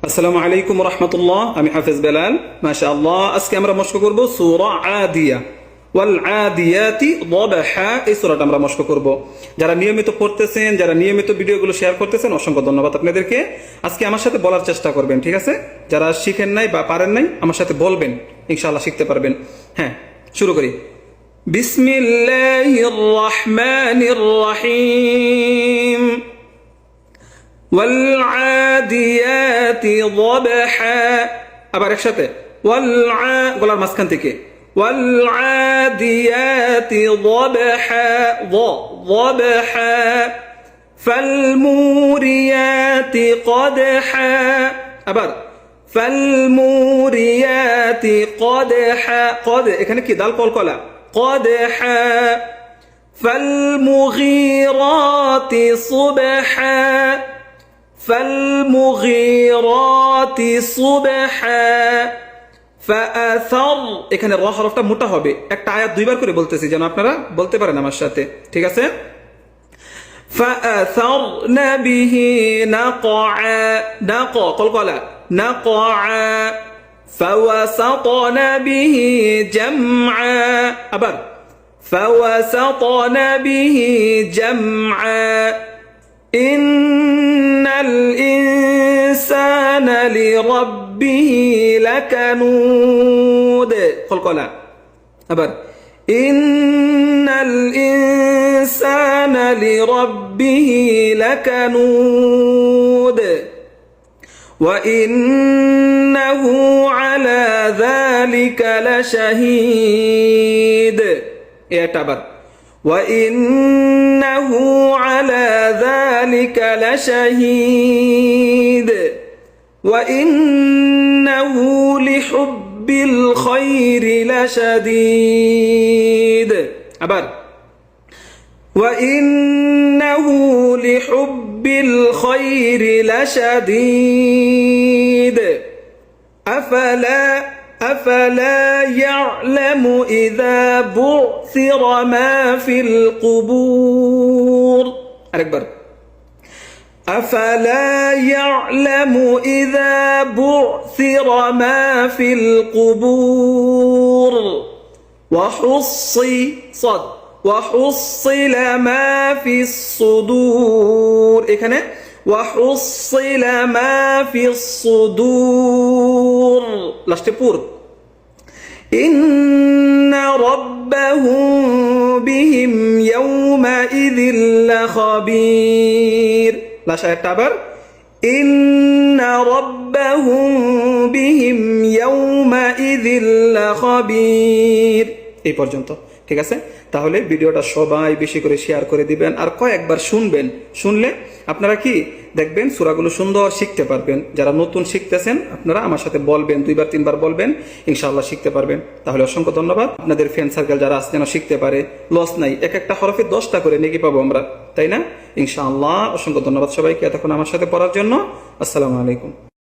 আসসালামু আলাইকুম রহমতুল্লাহ। আমি হাফেজ বেলাল। মাশাআল্লাহ, আজকে আমরা মশক করব সূরা আদিয়া, ওয়াল আদিয়াতি দবহা। এই সূরাটা আমরা মশক করব। যারা নিয়মিত পড়তেছেন, যারা নিয়মিত ভিডিওগুলো শেয়ার করতেছেন, অসংখ্য ধন্যবাদ আপনাদেরকে। আজকে আমার সাথে বলার চেষ্টা করবেন, ঠিক আছে? যারা শিখেন নাই বা পারেন নাই, আমার সাথে বলবেন, ইনশাআল্লাহ শিখতে পারবেন। হ্যাঁ, শুরু করি। বিসমিল্লাহির রহমানির রহিম। والعاديات ضبحا। আবার একসাথে গলার মাঝখান থেকে والعاديات ضبحا ضبحا فالموريات قدحا। আবার فالموريات قدحا। قد এখানে কি দাল কলকলা قدحا فالمغيرات صبحا فالمغيرات صبحا فأثر। এখানে র হরফটা মোটা হবে। একটা আয়াত দুইবার করে বলতেছি যেন আপনারা বলতে পারেন আমার সাথে, ঠিক আছে? فأثرن به نقعا نق قلقلا نقعا فوسطن به جمعا। আবার فوسطن به جمعا إن الإنسان لربه لكنود قلقلا। أبر إن الإنسان لربه لكنود وإنه على ذلك لشهيد। اعتبر وإنه على ذلك لشهيد وإنه لحب الخير لشديد। أبر وإنه لحب الخير لشديد أفلا يعلم إذا بعثر ما في القبور। أكبر أفلا يعلم إذا بعثر ما في القبور وحصل ما في الصدور। এখানে وحصل ما في الصدور লাস্টে পুর। إن ربهم بهم يومئذ لخبير। لا شيء تعبر إن ربهم بهم يومئذ لخبير। এই পর্যন্ত, ঠিক আছে? তাহলে ভিডিওটা সবাই বেশি করে শেয়ার করে দিবেন আর কয়েকবার শুনবেন। শুনলে আপনারা কি দেখবেন, সূরাগুলো সুন্দর শিখতে পারবেন। যারা নতুন শিখতেছেন আপনারা আমার সাথে বলবেন, দুইবার তিনবার বলবেন, ইনশাআল্লাহ শিখতে পারবেন। তাহলে অসংখ্য ধন্যবাদ। আপনাদের ফ্রেন্ড সার্কেল যারা আছে যেন শিখতে পারে, লস নাই। এক একটা হরফে 10টা করে নেকি পাবো আমরা, তাই না? ইনশাআল্লাহ। অসংখ্য ধন্যবাদ সবাইকে এতক্ষণ আমার সাথে পড়ার জন্য। আসসালামু আলাইকুম।